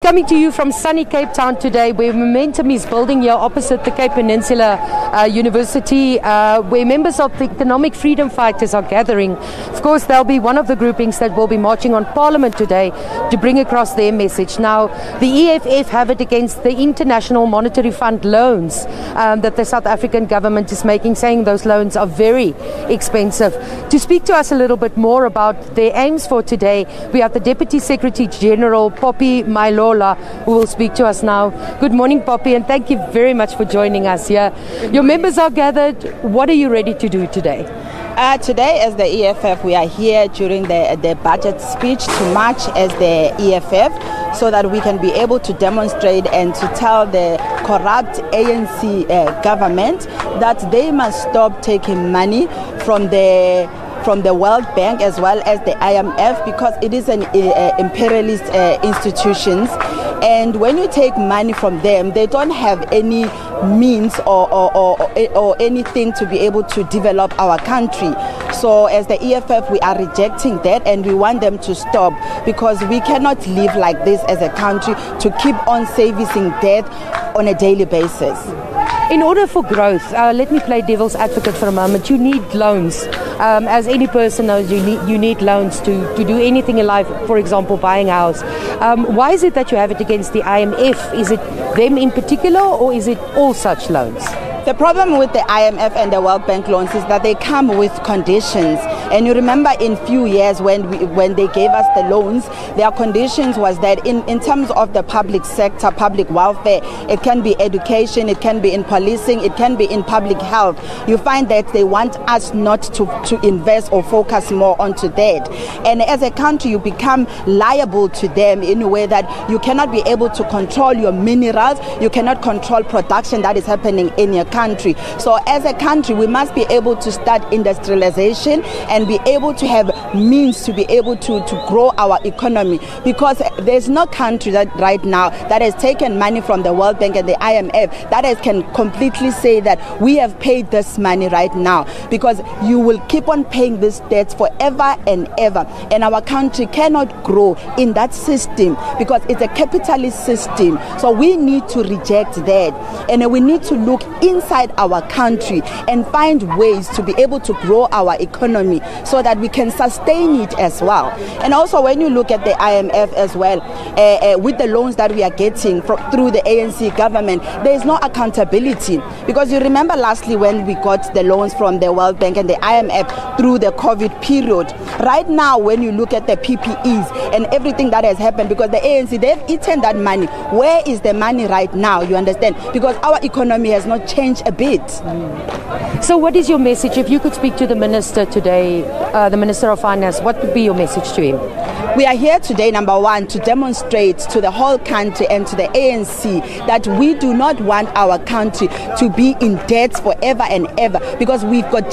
Coming to you from sunny Cape Town today, where momentum is building here opposite the Cape Peninsula University, where members of the economic freedom fighters are gathering. Of course, they'll be one of the groupings that will be marching on Parliament today to bring across their message. Now, the EFF have it against the International Monetary Fund loans that the South African government is making, saying those loans are very expensive. To speak to us a little bit more about their aims for today, we have the Deputy Secretary General, Poppy Mailola, who will speak to us now. Good morning, Poppy, and thank you very much for joining us here. Your members are gathered. What are you ready to do today? Today, as the EFF, we are here during the budget speech to march as the EFF so that we can be able to demonstrate and to tell the corrupt ANC government that they must stop taking money from the World Bank as well as the IMF, because it is an imperialist institutions, and when you take money from them, they don't have any means or anything to be able to develop our country. So as the EFF, we are rejecting that, and we want them to stop, because we cannot live like this as a country to keep on servicing debt on a daily basis. In order for growth, let me play devil's advocate for a moment. You need loans. As any person knows, you need loans to do anything in life, for example, buying a house. Why is it that you have it against the IMF? Is it them in particular, or is it all such loans? The problem with the IMF and the World Bank loans is that they come with conditions. And you remember in few years when they gave us the loans, their conditions was that in terms of the public sector, public welfare, it can be education, it can be in policing, it can be in public health. You find that they want us not to invest or focus more onto that. And as a country, you become liable to them in a way that you cannot be able to control your minerals, you cannot control production that is happening in your country. So as a country, we must be able to start industrialization and be able to have means to be able to grow our economy, because there's no country that right now that has taken money from the World Bank and the IMF that can completely say that we have paid this money right now, because you will keep on paying this debt forever and ever, and our country cannot grow in that system because it's a capitalist system. So we need to reject that, and we need to look inside our country and find ways to be able to grow our economy so that we can sustain it as well. And also when you look at the IMF as well, with the loans that we are getting through the ANC government, there is no accountability, because you remember lastly when we got the loans from the World Bank and the IMF through the COVID period. Right now when you look at the PPEs and everything that has happened, because the ANC, they've eaten that money. Where is the money right now? You understand? Because our economy has not changed a bit. So what is your message? If you could speak to the minister today, the Minister of Finance, what would be your message to him? We are here today, number one, to demonstrate to the whole country and to the ANC that we do not want our country to be in debt forever and ever, because we've got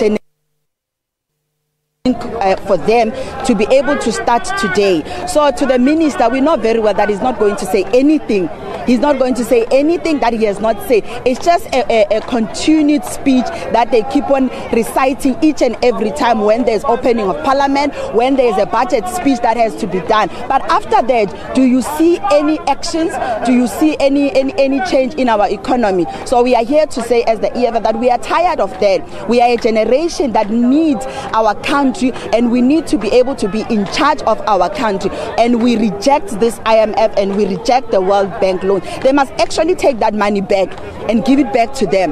for them to be able to start today. So to the minister, we know very well that he's not going to say anything. He's not going to say anything that he has not said. It's just a continued speech that they keep on reciting each and every time when there's opening of parliament, when there's a budget speech that has to be done. But after that, do you see any actions? Do you see any change in our economy? So we are here to say as the EFF that we are tired of that. We are a generation that needs our country, and we need to be able to be in charge of our country. And we reject this IMF and we reject the World Bank loan. They must actually take that money back and give it back to them.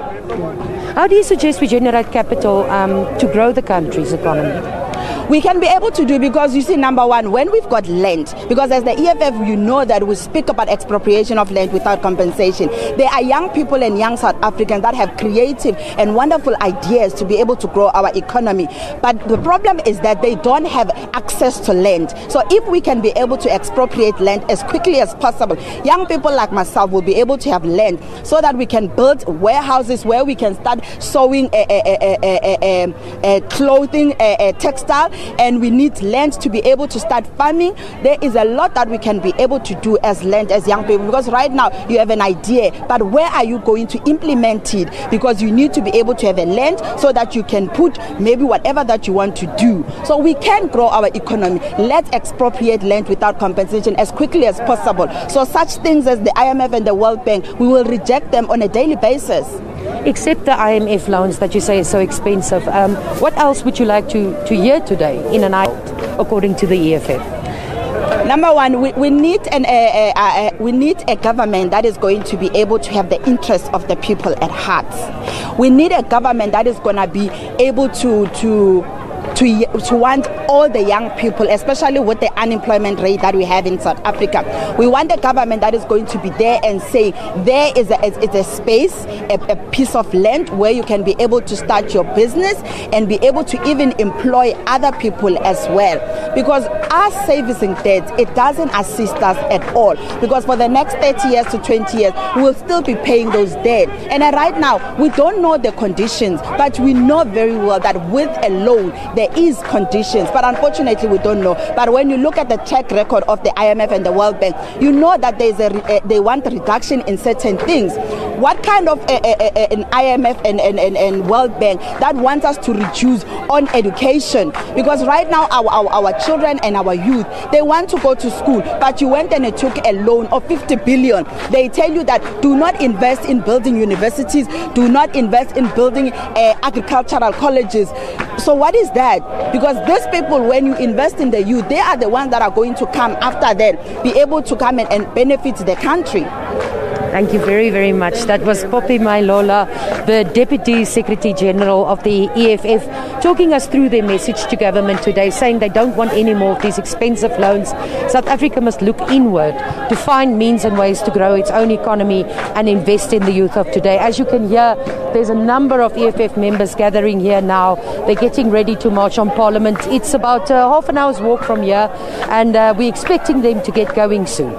How do you suggest we generate capital to grow the country's economy? We can be able to do, because you see, number one, when we've got land, because as the EFF, you know that we speak about expropriation of land without compensation. There are young people and young South Africans that have creative and wonderful ideas to be able to grow our economy. But the problem is that they don't have access to land. So if we can be able to expropriate land as quickly as possible, young people like myself will be able to have land so that we can build warehouses where we can start sewing clothing, textile, and we need land to be able to start farming. There is a lot that we can be able to do as land, as young people, because right now you have an idea, but where are you going to implement it? Because you need to be able to have a land so that you can put maybe whatever that you want to do. So we can grow our economy. Let's expropriate land without compensation as quickly as possible. So such things as the IMF and the World Bank, we will reject them on a daily basis. Except the IMF loans that you say is so expensive, what else would you like to hear today in an hour, according to the EFF? Number one, we need a government that is going to be able to have the interests of the people at heart. We need a government that is going to be able to want all the young people, especially with the unemployment rate that we have in South Africa. We want a government that is going to be there and say there is a space, a piece of land where you can be able to start your business and be able to even employ other people as well. Because us servicing debt, it doesn't assist us at all. Because for the next 30 years to 20 years, we will still be paying those debt. And right now, we don't know the conditions, but we know very well that with a loan, there is conditions, but unfortunately we don't know. But when you look at the track record of the IMF and the World Bank, you know that they want a reduction in certain things. What kind of an IMF and World Bank that wants us to reduce on education? Because right now our children and our youth, they want to go to school, but you went and took a loan of 50 billion. They tell you that do not invest in building universities, do not invest in building agricultural colleges. So what is that? Because these people, when you invest in the youth, they are the ones that are going to come after that, be able to come and benefit the country. Thank you very, very much. That was Poppy Mailola, the Deputy Secretary General of the EFF, talking us through their message to government today, saying they don't want any more of these expensive loans. South Africa must look inward to find means and ways to grow its own economy and invest in the youth of today. As you can hear, there's a number of EFF members gathering here now. They're getting ready to march on Parliament. It's about half an hour's walk from here, and we're expecting them to get going soon.